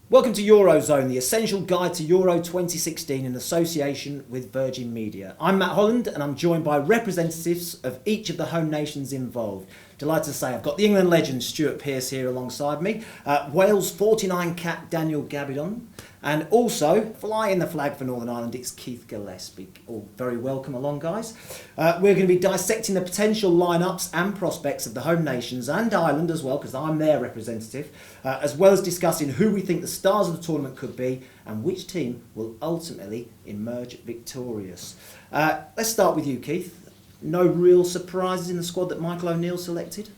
Welcome to Eurozone, the essential guide to Euro 2016 in association with Virgin Media. I'm Matt Holland and I'm joined by representatives of each of the home nations involved. Delighted to say I've got the England legend Stuart Pearce here alongside me, Wales 49 cap Daniel Gabbidon, and also flying the flag for Northern Ireland, it's Keith Gillespie. All very welcome along, guys. We're going to be dissecting the potential lineups and prospects of the home nations and Ireland as well, because I'm their representative, as well as discussing who we think the stars of the tournament could be and which team will ultimately emerge victorious. Let's start with you, Keith. No real surprises in the squad that Michael O'Neill selected?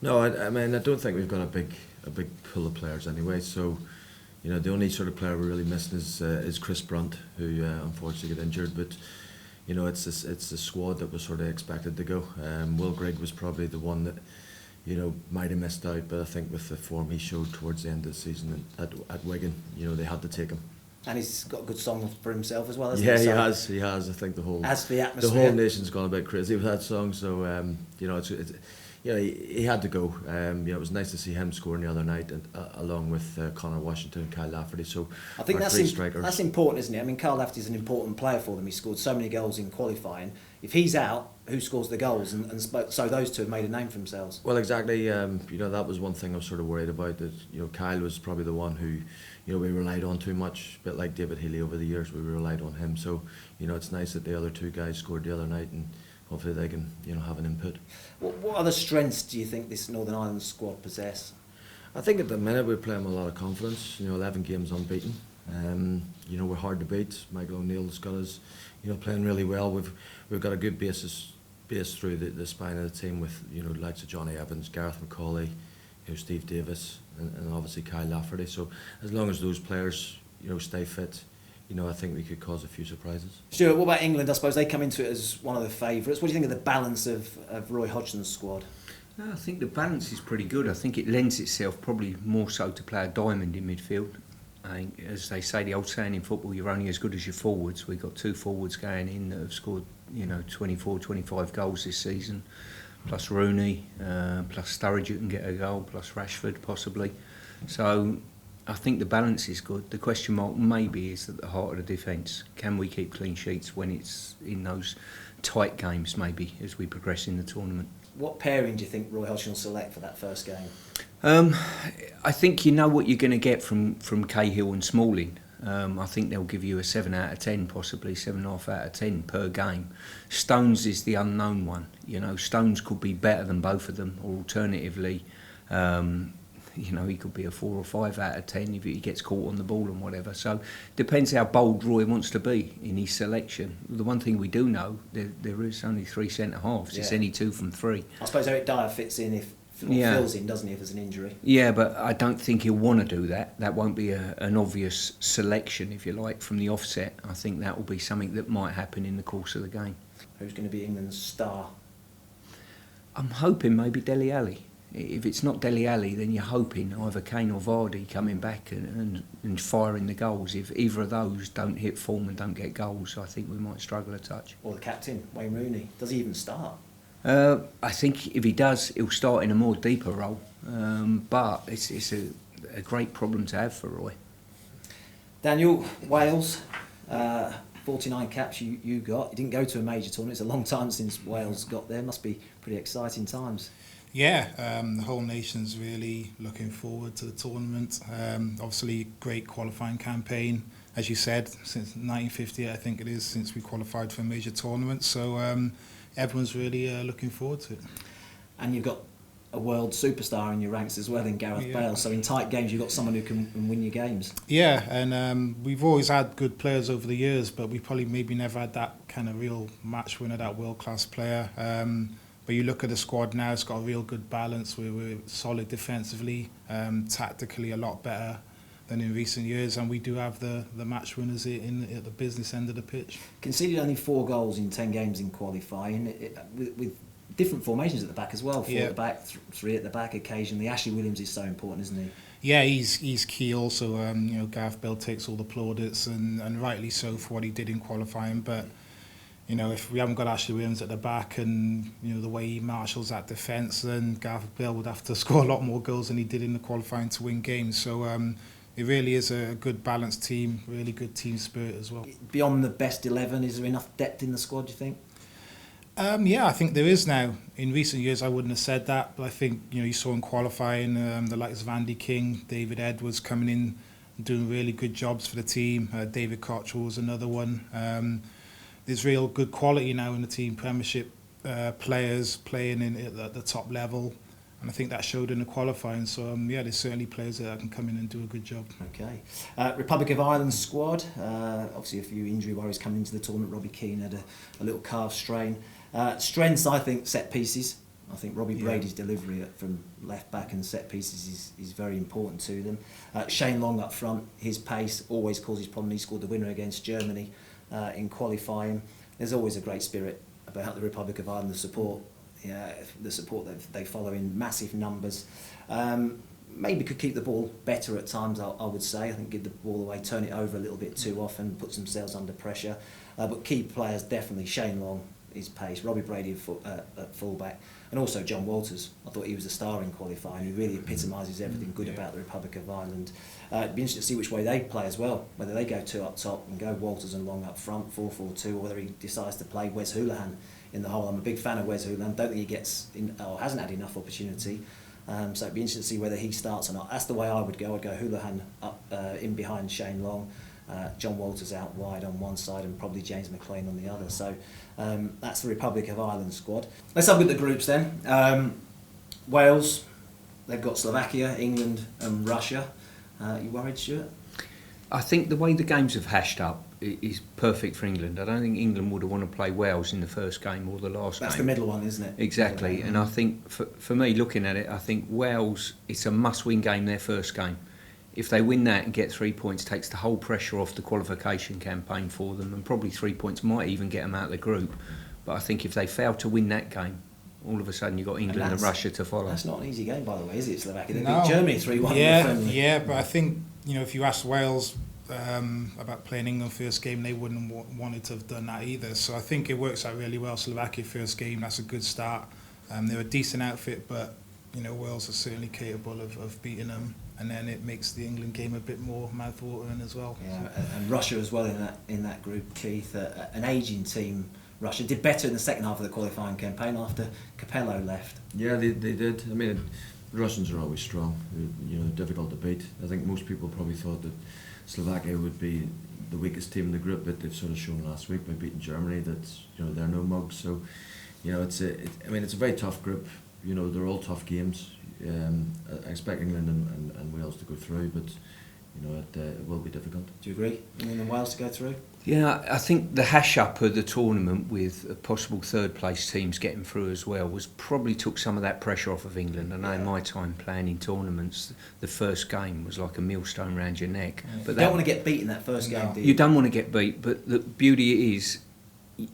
No, I mean, I don't think we've got a big pool of players anyway. So, you know, the only sort of player we're really missing is Chris Brunt, who unfortunately got injured. But you know, it's the squad that was sort of expected to go. Will Grigg was probably the one that, you know, might have missed out. But I think with the form he showed towards the end of the season at Wigan, you know, they had to take him. And he's got a good song for himself as well, hasn't he? He has. I think the whole nation's gone a bit crazy with that song. So you know, he had to go. You know, it was nice to see him scoring the other night, and along with Connor Washington and Kyle Lafferty. So I think that's important, isn't it? I mean, Kyle Lafferty's an important player for them. He scored so many goals in qualifying. If he's out, who scores the goals? And so those two have made a name for themselves. Well, exactly. You know, that was one thing I was sort of worried about. That, you know, Kyle was probably the one who, you know, we relied on too much. A bit like David Healy over the years, we relied on him. So, you know, it's nice that the other two guys scored the other night, and hopefully they can, you know, have an input. What other strengths do you think this Northern Ireland squad possess? I think at the minute we're playing with a lot of confidence. You know, 11 games unbeaten. You know, we're hard to beat. Michael O'Neill's got us, you know, playing really well. We've got a good base through the spine of the team with, you know, likes of Johnny Evans, Gareth McCauley, you know, Steve Davis, and obviously Kyle Lafferty. So as long as those players, you know, stay fit, you know, I think we could cause a few surprises. Stuart, what about England? I suppose they come into it as one of the favourites. What do you think of the balance of Roy Hodgson's squad? I think the balance is pretty good. I think it lends itself probably more so to play a diamond in midfield. I think, as they say, the old saying in football, you're only as good as your forwards. We've got two forwards going in that have scored, you know, 24, 25 goals this season, plus Rooney, plus Sturridge who can get a goal, plus Rashford possibly. So I think the balance is good. The question mark maybe is at the heart of the defence. Can we keep clean sheets when it's in those tight games maybe as we progress in the tournament? What pairing do you think Roy Hodgson will select for that first game? I think you know what you're going to get from Cahill and Smalling. I think they'll give you a 7 out of 10, possibly 7.5 out of 10 per game. Stones is the unknown one. You know, Stones could be better than both of them, or alternatively, you know, he could be a 4 or 5 out of 10 if he gets caught on the ball and whatever. So depends how bold Roy wants to be in his selection. The one thing we do know, there is only 3 centre halves. Yeah. It's any 2 from 3. I suppose Eric Dyer fits in fills in, doesn't he, if there's an injury? Yeah, but I don't think he'll want to do that. That won't be an obvious selection, if you like, from the offset. I think that will be something that might happen in the course of the game. Who's going to be England's star? I'm hoping maybe Dele Alli. If it's not Dele Alli, then you're hoping either Kane or Vardy coming back and firing the goals. If either of those don't hit form and don't get goals, I think we might struggle a touch. Or the captain, Wayne Rooney. Does he even start? I think if he does, he'll start in a more deeper role. But it's a great problem to have for Roy. Daniel, Wales, 49 caps you got. You didn't go to a major tournament. It's a long time since Wales got there. Must be pretty exciting times. Yeah, the whole nation's really looking forward to the tournament. Obviously, great qualifying campaign, as you said, since 1950, I think it is, since we qualified for a major tournament. So everyone's really looking forward to it. And you've got a world superstar in your ranks as well in Gareth Bale. So in tight games, you've got someone who can win your games. Yeah, and we've always had good players over the years, but we probably maybe never had that kind of real match winner, that world-class player. But you look at the squad now, it's got a real good balance. We're solid defensively, tactically a lot better than in recent years, and we do have the match winners at the business end of the pitch. Conceded only 4 goals in 10 games in qualifying, with different formations at the back as well. 4 at the back, 3 at the back occasionally. Ashley Williams is so important, isn't he? Yeah, he's key also. You know, Gareth Bale takes all the plaudits, and rightly so for what he did in qualifying, but you know, if we haven't got Ashley Williams at the back and, you know, the way he marshals that defence, then Gareth Bale would have to score a lot more goals than he did in the qualifying to win games. So, it really is a good balanced team, really good team spirit as well. Beyond the best 11, is there enough depth in the squad, do you think? Yeah, I think there is now. In recent years, I wouldn't have said that, but I think you saw in qualifying the likes of Andy King, David Edwards coming in, doing really good jobs for the team. David Cottrell was another one. There's real good quality now in the team. Premiership players playing at the top level, and I think that showed in the qualifying. So yeah, there's certainly players that can come in and do a good job. Okay. Republic of Ireland squad. Obviously, a few injury worries coming into the tournament. Robbie Keane had a little calf strain. Strengths, I think, set pieces. I think Robbie Brady's delivery from left back and set pieces is very important to them. Shane Long up front, his pace always causes problem. He scored the winner against Germany in qualifying. There's always a great spirit about the Republic of Ireland, the support that they follow in massive numbers. Maybe could keep the ball better at times, I would say. I think give the ball away, turn it over a little bit too often, puts themselves under pressure. But key players, definitely Shane Long, his pace, Robbie Brady at fullback, and also John Walters. I thought he was a star in qualifying. He really epitomises everything good about the Republic of Ireland. It'd be interesting to see which way they play as well, whether they go two up top and go Walters and Long up front, 4-4-2, or whether he decides to play Wes Hoolahan in the hole. I'm a big fan of Wes Hoolahan. Don't think he gets or hasn't had enough opportunity. So it'd be interesting to see whether he starts or not. That's the way I would go. I'd go Hoolahan up in behind Shane Long, John Walters out wide on one side, and probably James McLean on the other. So that's the Republic of Ireland squad. Let's have a look at the groups then. Wales, they've got Slovakia, England and Russia. You worried, Stuart? I think the way the games have hashed up is perfect for England. I don't think England would have wanted to play Wales in the first game or the last game. That's the middle one, isn't it? Exactly. And I think, for me, looking at it, I think Wales, it's a must-win game, their first game. If they win that and get 3 points, takes the whole pressure off the qualification campaign for them, and probably 3 points might even get them out of the group. But I think if they fail to win that game, all of a sudden you've got England and Russia to follow. That's not an easy game, by the way, is it, Slovakia? They No. beat Germany 3-1. Yeah, but I think if you ask Wales about playing England first game, they wouldn't have wanted to have done that either. So I think it works out really well. Slovakia first game, that's a good start. They're a decent outfit, but Wales are certainly capable of beating them, and then it makes the England game a bit more mouth-watering as well. Yeah, and Russia as well in that group, Keith, an ageing team. Russia did better in the second half of the qualifying campaign after Capello left. Yeah, they did. I mean, the Russians are always strong. Difficult to beat. I think most people probably thought that Slovakia would be the weakest team in the group, but they've sort of shown last week by beating Germany that they're no mugs. So it's a very tough group. They're all tough games. I expect England and Wales to go through, but it will be difficult. Do you agree? England and Wales to go through? Yeah, I think the hash-up of the tournament with possible third-place teams getting through as well probably took some of that pressure off of England. I know in my time playing in tournaments, the first game was like a millstone round your neck. Yeah. But you don't want to get beat in that first game, do you? You don't want to get beat, but the beauty is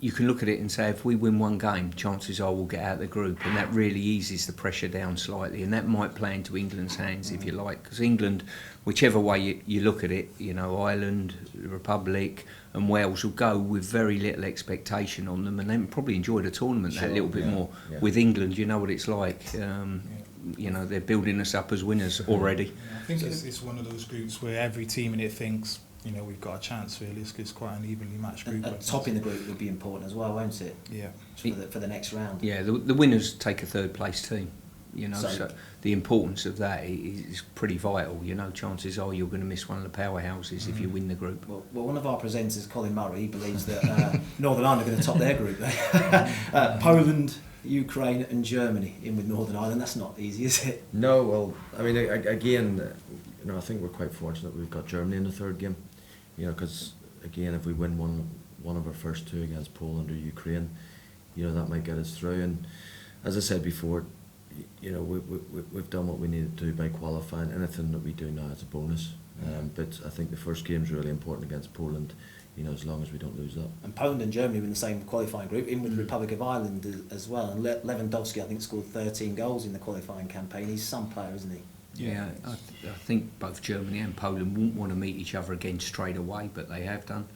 you can look at it and say, if we win one game, chances are we'll get out of the group, and that really eases the pressure down slightly, and that might play into England's hands, if you like, because England, whichever way you look at it, Ireland, Republic and Wales will go with very little expectation on them, and they probably enjoy the tournament that little bit more. Yeah. With England, you know what it's like. They're building us up as winners already. Yeah, I think it's one of those groups where every team in it thinks, we've got a chance really. It's quite an evenly matched group. Top in the group would be important as well, won't it? Yeah. For the next round. Yeah, the winners take a third place team. So the importance of that is pretty vital. Chances are you're going to miss one of the powerhouses if you win the group. Well, one of our presenters, Colin Murray, he believes that Northern Ireland are going to top their group. Poland, Ukraine and Germany in with Northern Ireland. That's not easy, is it? No, well, I mean, again, I think we're quite fortunate we've got Germany in the third game. Because again, if we win one of our first two against Poland or Ukraine, that might get us through. And as I said before, we've done what we needed to do by qualifying. Anything that we do now is a bonus. But I think the first game is really important against Poland, as long as we don't lose that. And Poland and Germany were in the same qualifying group, in with the Republic of Ireland as well. And Lewandowski, I think, scored 13 goals in the qualifying campaign. He's some player, isn't he? Yeah, I think both Germany and Poland wouldn't want to meet each other again straight away, but they have done.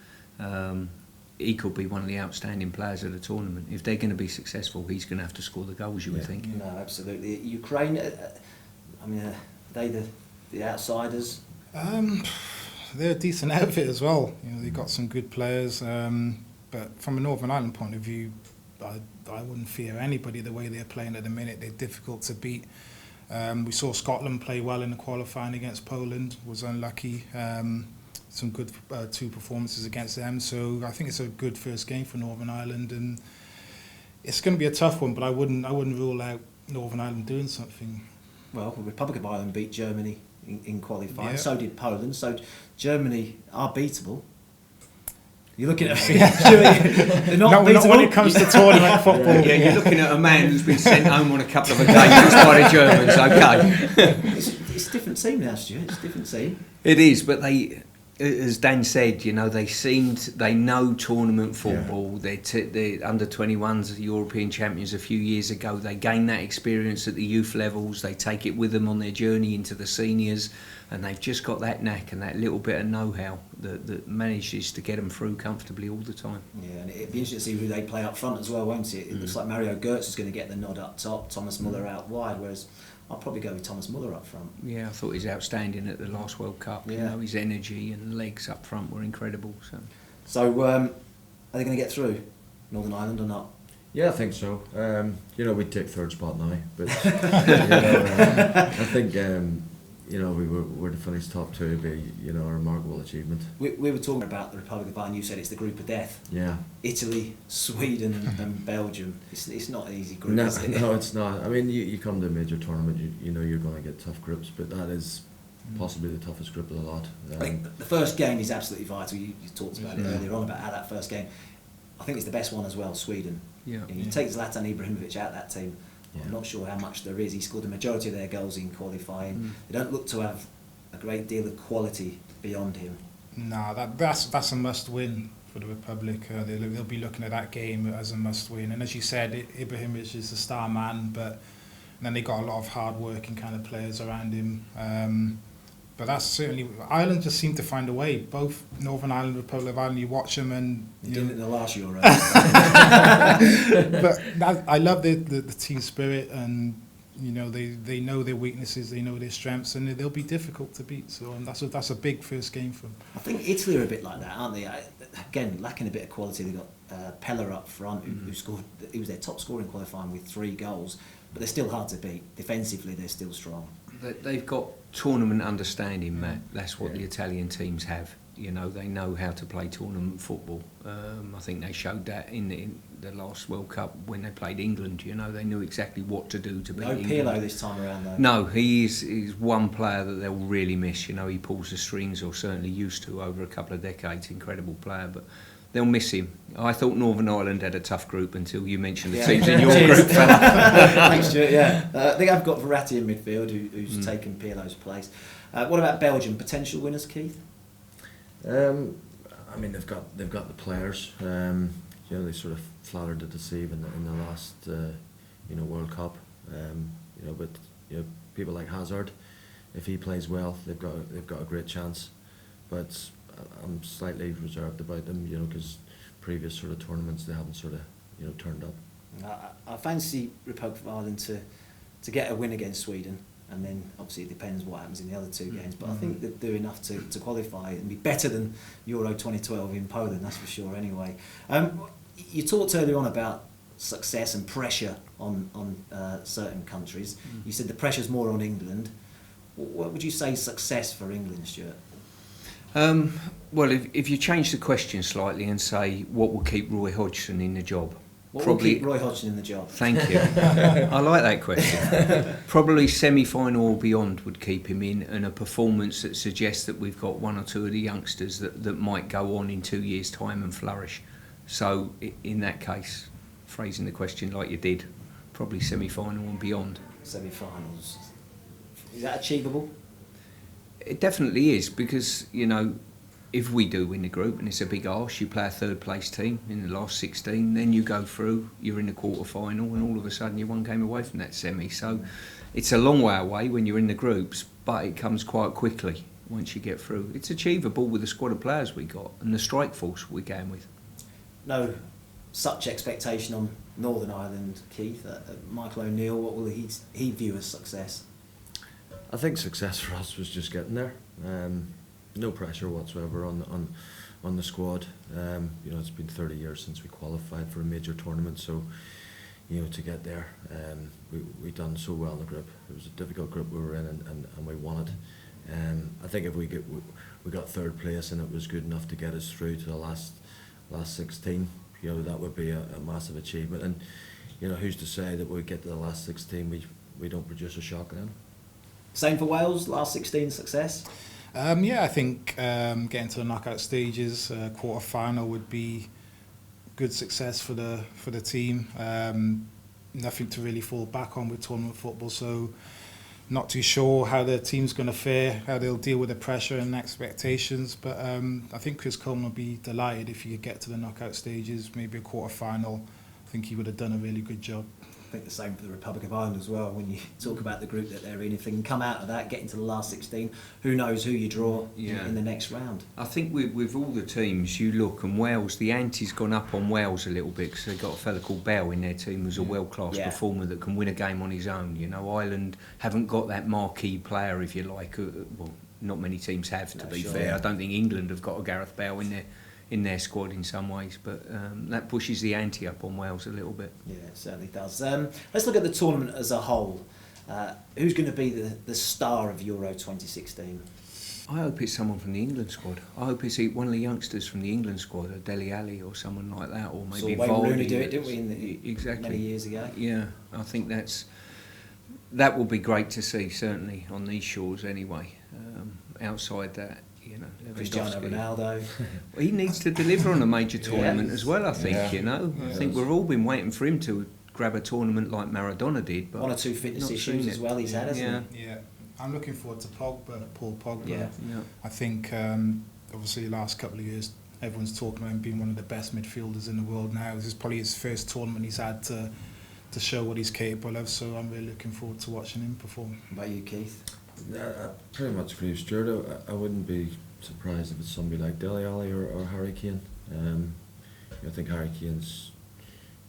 He could be one of the outstanding players of the tournament. If they're going to be successful, he's going to have to score the goals, you would think. No, absolutely. Ukraine, they the outsiders? They're a decent outfit as well. They've got some good players. But from a Northern Ireland point of view, I wouldn't fear anybody the way they're playing at the minute. They're difficult to beat. We saw Scotland play well in the qualifying against Poland, was unlucky. Some good 2 performances against them. So I think it's a good first game for Northern Ireland, and it's going to be a tough one, but I wouldn't rule out Northern Ireland doing something. Well, the Republic of Ireland beat Germany in qualifying. Yeah. So did Poland. So Germany are beatable. You're looking at they're not beatable. Not when it comes to tournament football. Yeah, you're looking at a man who's been sent home on a couple of occasions by the Germans. Okay, it's a different team now, Stuart. It's a different team. it is, but they, as Dan said, they know tournament football. Yeah. They're under 21s European champions a few years ago. They gain that experience at the youth levels. They take it with them on their journey into the seniors, and they've just got that knack and that little bit of know-how that manages to get them through comfortably all the time. Yeah, and it'd be interesting to see who they play up front as well, won't it? It looks like Mario Götze is going to get the nod up top, Thomas Muller out wide, whereas I'll probably go with Thomas Muller up front. Yeah, I thought he was outstanding at the last World Cup. Yeah. His energy and legs up front were incredible. So, are they going to get through Northern Ireland or not? Yeah, I think so. We'd take 3rd spot now, but I think we're to finish top 2 would be a remarkable achievement. We were talking about the Republic of Ireland. You said it's the group of death. Yeah. Italy, Sweden, and Belgium. It's not an easy group. No, is it? no, it's not. I mean, you come to a major tournament, you know you're going to get tough groups, but that is possibly the toughest group of the lot. I think the first game is absolutely vital. You talked about it Yeah. earlier on about how that first game. I think it's the best one as well. Sweden. Yeah. You take Zlatan Ibrahimovic out of that team. Yeah. I'm not sure how much there is. He scored the majority of their goals in qualifying. They don't look to have a great deal of quality beyond him. No, that's a must-win for the Republic. They'll be looking at that game as a must-win. And as you said, Ibrahimovic is the star man, but then they got a lot of hard-working kind of players around him. But that's certainly... Ireland just seem to find a way. Both Northern Ireland and Republic of Ireland, you watch them and... They did it in the last Euro. But I love the team spirit, and they know their weaknesses, they know their strengths, and they'll be difficult to beat. So that's a big first game for them. I think Italy are a bit like that, aren't they? Again, lacking a bit of quality. They've got Pella up front, who scored. He was their top scorer in qualifying with 3 goals, but they're still hard to beat. Defensively, they're still strong. They've got tournament understanding, Matt. That's what the Italian teams have. They know how to play tournament football. I think they showed that in the last World Cup when they played England. They knew exactly what to do to beat England. No Pirlo this time around, though. No, he's one player that they'll really miss. He pulls the strings, or certainly used to over a couple of decades. Incredible player, but they'll miss him. I thought Northern Ireland had a tough group until you mentioned the teams in your group, fella. Thanks, Stuart. Yeah, I think I've got Verratti in midfield, who's taken Pirlo's place. What about Belgium? Potential winners, Keith? I mean, they've got the players. They sort of flattered to deceive in the last World Cup. But people like Hazard, if he plays well, they've got a great chance. But I'm slightly reserved about them, because previous sort of tournaments they haven't sort of turned up. I fancy Republic of Ireland to get a win against Sweden. And then obviously it depends what happens in the other 2 games, but I think they'll do enough to qualify and be better than Euro 2012 in Poland, that's for sure anyway. You talked earlier on about success and pressure on certain countries. You said the pressure's more on England. What would you say is success for England, Stuart? Well, if you change the question slightly and say what will keep Roy Hodgson in the job, What will keep Roy Hodgson in the job? Thank you. I like that question. Probably semi-final or beyond would keep him in, and a performance that suggests that we've got 1 or 2 of the youngsters that might go on in 2 years' time and flourish. So in that case, phrasing the question like you did, probably semi-final and beyond. Semi-finals. Is that achievable? It definitely is, because, if we do win the group, and it's a big arse, you play a 3rd place team in the last 16, then you go through, you're in the quarter final, and all of a sudden you're 1 game away from that semi. So it's a long way away when you're in the groups, but it comes quite quickly once you get through. It's achievable with the squad of players we got and the strike force we're going with. No such expectation on Northern Ireland, Keith. Michael O'Neill, what will he view as success? I think success for us was just getting there. No pressure whatsoever on the squad. You know, it's been 30 years since we qualified for a major tournament, so you know, to get there, we done so well in the group. It was a difficult group we were in, and we won it. I think if we got third place and it was good enough to get us through to the last 16, you know, that would be a massive achievement. And you know, who's to say that we get to the last 16, we don't produce a shock then? Same for Wales, last 16 success? Yeah, I think getting to the knockout stages, quarter final would be good success for the team. Nothing to really fall back on with tournament football, so not too sure how the team's going to fare, how they'll deal with the pressure and expectations. But I think Chris Coleman will be delighted if he could get to the knockout stages, maybe a quarter final. I think he would have done a really good job. I think the same for the Republic of Ireland as well. When you talk about the group that they're in, if they can come out of that, get into the last 16, who knows who you draw in the next round. I think with all the teams, you look, and Wales, the ante's gone up on Wales a little bit because they've got a fella called Bell in their team who's a world-class performer that can win a game on his own. You know, Ireland haven't got that marquee player, if you like. Well, not many teams have, to be fair. I don't think England have got a Gareth Bale in their squad in some ways, but that pushes the ante up on Wales a little bit. Yeah, it certainly does. Let's look at the tournament as a whole. Who's going to be the star of Euro 2016? I hope it's someone from the England squad. I hope it's one of the youngsters from the England squad, a Dele Alli or someone like that, or maybe Vardy. Vardy. Rooney do it, didn't we, exactly many years ago? Yeah, I think that will be great to see, certainly on these shores anyway. Outside that, you know, Cristiano Ronaldo. He needs to deliver on a major tournament as well, I think, you know. I think we've all been waiting for him to grab a tournament like Maradona did. But one or two fitness issues as well he's had, hasn't he? Yeah, I'm looking forward to Paul Pogba. Yeah. I think, obviously, the last couple of years, everyone's talking about him being one of the best midfielders in the world now. This is probably his first tournament he's had to show what he's capable of, so I'm really looking forward to watching him perform. What about you, Keith? I pretty much agree with Stuart. I wouldn't be surprised if it's somebody like Dele Alli or Harry Kane. I think Harry Kane's,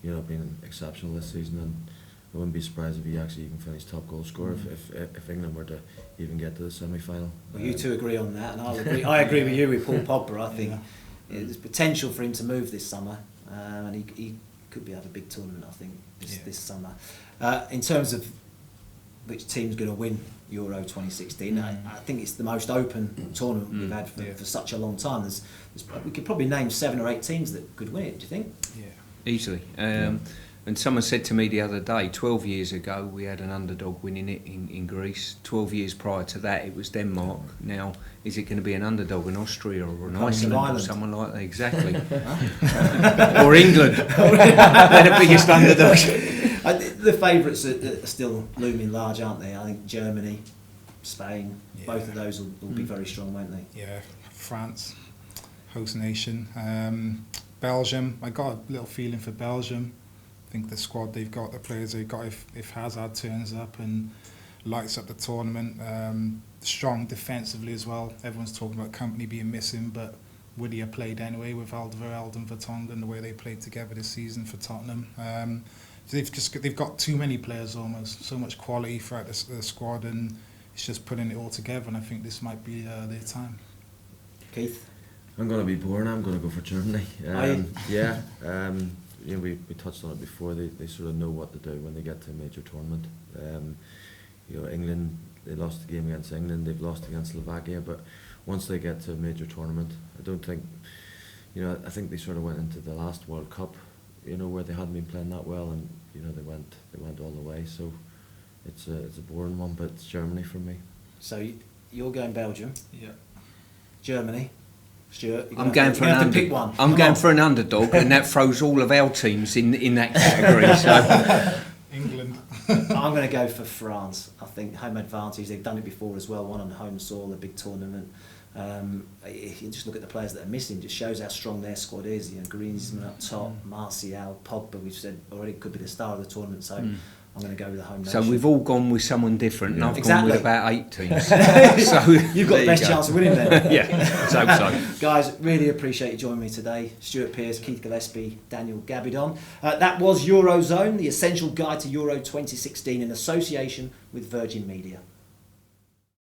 you know, been exceptional this season, and I wouldn't be surprised if he actually even finished top goal scorer if England were to even get to the semi-final. Well, you two agree on that, and I agree with you with Paul Pogba. I think there's potential for him to move this summer, and he could have a big tournament, I think, this summer. In terms of which team's going to win Euro 2016, I think it's the most open tournament we've had for such a long time. We could probably name 7 or 8 teams that could win it, do you think? Yeah, easily. And someone said to me the other day, 12 years ago we had an underdog winning it in Greece. 12 years prior to that it was Denmark. Now, is it going to be an underdog in Austria or in Iceland or someone like that? Exactly. Or England. They're the biggest underdogs. The favourites are still looming large, aren't they? I think Germany, Spain, both of those will be very strong, won't they? Yeah, France, host nation. Belgium, I got a little feeling for Belgium. I think the squad they've got, the players they've got, if Hazard turns up and lights up the tournament, strong defensively as well. Everyone's talking about Company being missing, but Whittier played anyway with Alderweireld and Vertonghen, the way they played together this season for Tottenham. They've got too many players almost, so much quality throughout the squad, and it's just putting it all together, and I think this might be their time. Keith? I'm going to be boring. I'm going to go for Germany. Yeah. You know, we touched on it before. They sort of know what to do when they get to a major tournament. You know, England, they lost the game against England. They've lost against Slovakia, but once they get to a major tournament, I don't think, you know, I think they sort of went into the last World Cup, you know, where they hadn't been playing that well, and you know they went all the way. So it's a boring one, but it's Germany for me. So you're going Belgium. Yeah. Germany. Stuart, I'm going for an underdog, and that throws all of our teams in that category. So England. I'm going to go for France. I think home advantage. They've done it before as well. One on home soil, a big tournament. You just look at the players that are missing. Just shows how strong their squad is. You know, Griezmann up top, Martial, Pogba. We've said already could be the star of the tournament. So I'm going to go with the home nation. So we've all gone with someone different, and I've gone with about 8 teams. So you've got the best chance of winning then. Yeah, let's hope so. Guys, really appreciate you joining me today. Stuart Pearce, Keith Gillespie, Daniel Gabbidon. That was Eurozone, the essential guide to Euro 2016 in association with Virgin Media.